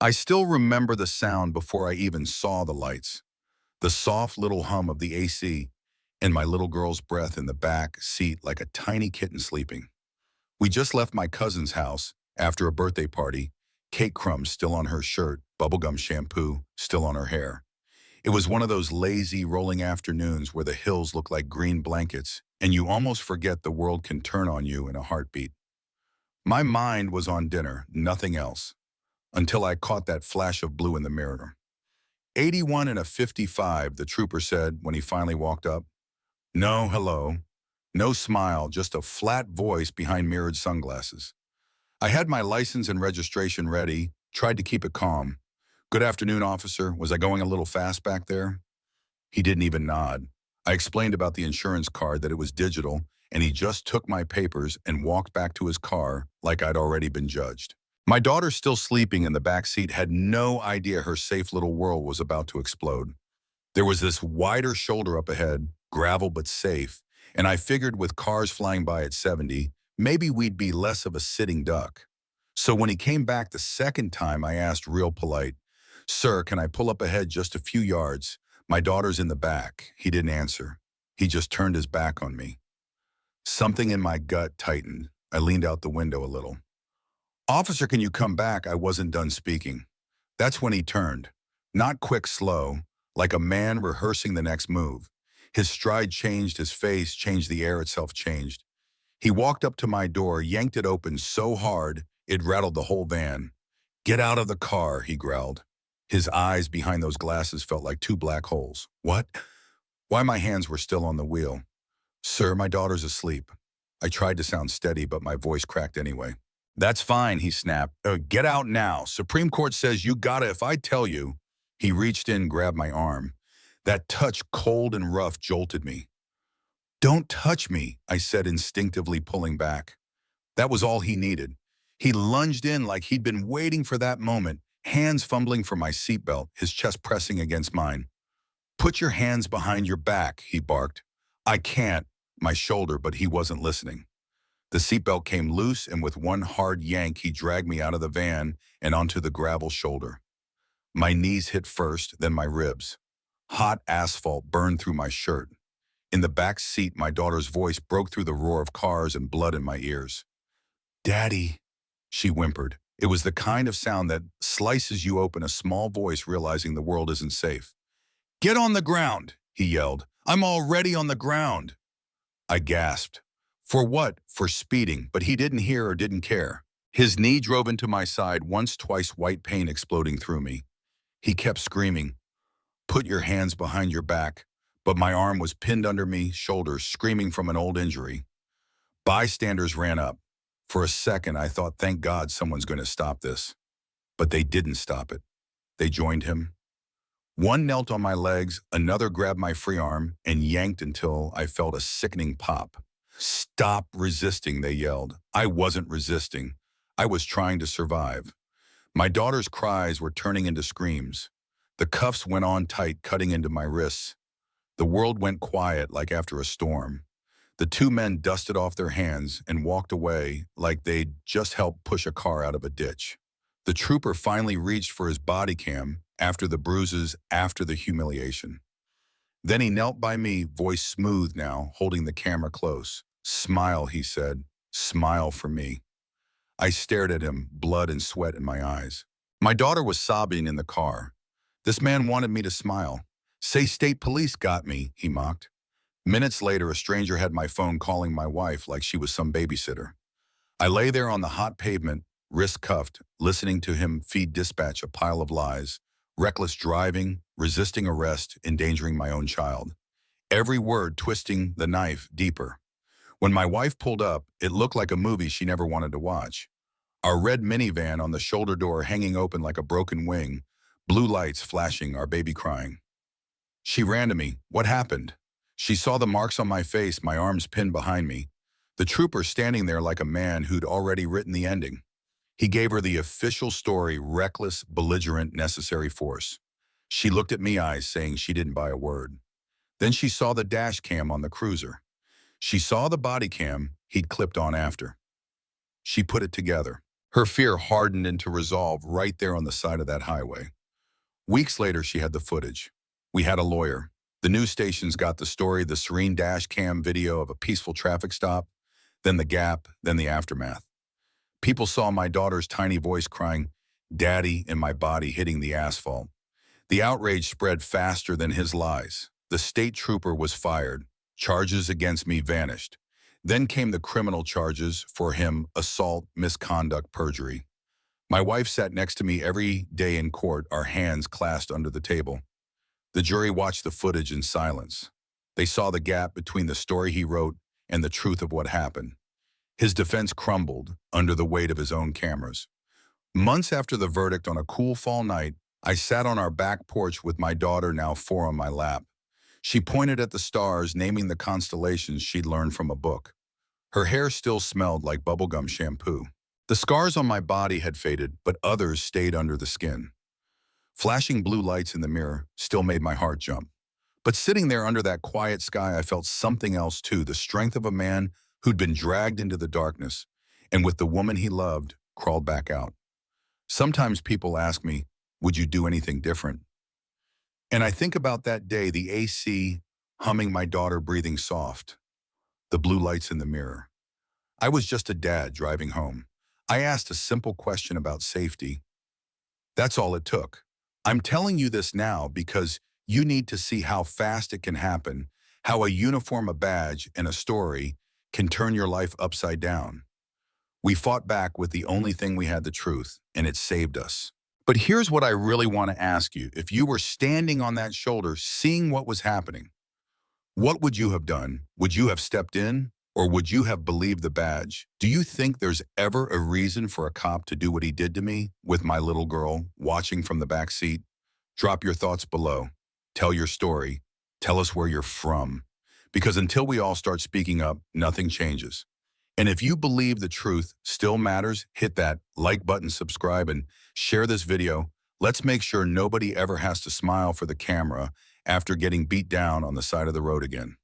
I still remember the sound before I even saw the lights. The soft little hum of the AC and my little girl's breath in the back seat like a tiny kitten sleeping. We just left my cousin's house after a birthday party, cake crumbs still on her shirt, bubblegum shampoo still on her hair. It was one of those lazy, rolling afternoons where the hills look like green blankets and you almost forget the world can turn on you in a heartbeat. My mind was on dinner, nothing else, until I caught that flash of blue in the mirror. 81 and a 55, the trooper said when he finally walked up. No hello, no smile, just a flat voice behind mirrored sunglasses. I had my license and registration ready, tried to keep it calm. Good afternoon, officer. Was I going a little fast back there? He didn't even nod. I explained about the insurance card that it was digital, and he just took my papers and walked back to his car like I'd already been judged. My daughter, still sleeping in the back seat, had no idea her safe little world was about to explode. There was this wider shoulder up ahead, gravel but safe, and I figured with cars flying by at 70, maybe we'd be less of a sitting duck. So when he came back the second time, I asked real polite, "Sir, can I pull up ahead just a few yards? My daughter's in the back." He didn't answer. He just turned his back on me. Something in my gut tightened. I leaned out the window a little. "Officer, can you come back?" I wasn't done speaking. That's when he turned. Not quick, slow, like a man rehearsing the next move. His stride changed, his face changed, the air itself changed. He walked up to my door, yanked it open so hard it rattled the whole van. "Get out of the car," he growled. His eyes behind those glasses felt like two black holes. What? Why, my hands were still on the wheel. "Sir, my daughter's asleep." I tried to sound steady, but my voice cracked anyway. "That's fine," he snapped. Get out now. Supreme Court says you gotta if I tell you." He reached in, grabbed my arm. That touch, cold and rough, jolted me. "Don't touch me," I said, instinctively pulling back. That was all he needed. He lunged in like he'd been waiting for that moment, hands fumbling for my seatbelt, his chest pressing against mine. "Put your hands behind your back," he barked. "I can't," my shoulder, but he wasn't listening. The seatbelt came loose, and with one hard yank, he dragged me out of the van and onto the gravel shoulder. My knees hit first, then my ribs. Hot asphalt burned through my shirt. In the back seat, my daughter's voice broke through the roar of cars and blood in my ears. "Daddy," she whimpered. It was the kind of sound that slices you open, a small voice realizing the world isn't safe. "Get on the ground," he yelled. "I'm already on the ground." I gasped. For what? For speeding, but he didn't hear or didn't care. His knee drove into my side once, twice, white pain exploding through me. He kept screaming, "Put your hands behind your back," but my arm was pinned under me, shoulders screaming from an old injury. Bystanders ran up. For a second, I thought, thank God someone's going to stop this. But they didn't stop it. They joined him. One knelt on my legs, another grabbed my free arm and yanked until I felt a sickening pop. "Stop resisting," they yelled. I wasn't resisting. I was trying to survive. My daughter's cries were turning into screams. The cuffs went on tight, cutting into my wrists. The world went quiet like after a storm. The two men dusted off their hands and walked away like they'd just helped push a car out of a ditch. The trooper finally reached for his body cam after the bruises, after the humiliation. Then he knelt by me, voice smooth now, holding the camera close. "Smile," he said. "Smile for me." I stared at him, blood and sweat in my eyes. My daughter was sobbing in the car. This man wanted me to smile. "Say state police got me," he mocked. Minutes later, a stranger had my phone calling my wife like she was some babysitter. I lay there on the hot pavement, wrists cuffed, listening to him feed dispatch a pile of lies, reckless driving, resisting arrest, endangering my own child. Every word twisting the knife deeper. When my wife pulled up, it looked like a movie she never wanted to watch. Our red minivan on the shoulder door hanging open like a broken wing, blue lights flashing, our baby crying. She ran to me. "What happened?" She saw the marks on my face, my arms pinned behind me. The trooper standing there like a man who'd already written the ending. He gave her the official story, reckless, belligerent, necessary force. She looked at me, eyes saying she didn't buy a word. Then she saw the dash cam on the cruiser. She saw the body cam he'd clipped on after. She put it together. Her fear hardened into resolve right there on the side of that highway. Weeks later, she had the footage. We had a lawyer. The news stations got the story, the serene dash cam video of a peaceful traffic stop, then the gap, then the aftermath. People saw my daughter's tiny voice crying, "Daddy," in my body hitting the asphalt. The outrage spread faster than his lies. The state trooper was fired. Charges against me vanished. Then came the criminal charges for him: assault, misconduct, perjury. My wife sat next to me every day in court, our hands clasped under the table. The jury watched the footage in silence. They saw the gap between the story he wrote and the truth of what happened. His defense crumbled under the weight of his own cameras. Months after the verdict, on a cool fall night, I sat on our back porch with my daughter, now 4, on my lap. She pointed at the stars, naming the constellations she'd learned from a book. Her hair still smelled like bubblegum shampoo. The scars on my body had faded, but others stayed under the skin. Flashing blue lights in the mirror still made my heart jump. But sitting there under that quiet sky, I felt something else too, the strength of a man who'd been dragged into the darkness, and with the woman he loved, crawled back out. Sometimes people ask me, would you do anything different? And I think about that day, the AC humming, my daughter breathing soft, the blue lights in the mirror. I was just a dad driving home. I asked a simple question about safety. That's all it took. I'm telling you this now because you need to see how fast it can happen, how a uniform, a badge, and a story can turn your life upside down. We fought back with the only thing we had: the truth, and it saved us. But here's what I really want to ask you. If you were standing on that shoulder, seeing what was happening, what would you have done? Would you have stepped in, or would you have believed the badge? Do you think there's ever a reason for a cop to do what he did to me with my little girl watching from the back seat? Drop your thoughts below. Tell your story. Tell us where you're from. Because until we all start speaking up, nothing changes. And if you believe the truth still matters, hit that like button, subscribe, and share this video. Let's make sure nobody ever has to smile for the camera after getting beat down on the side of the road again.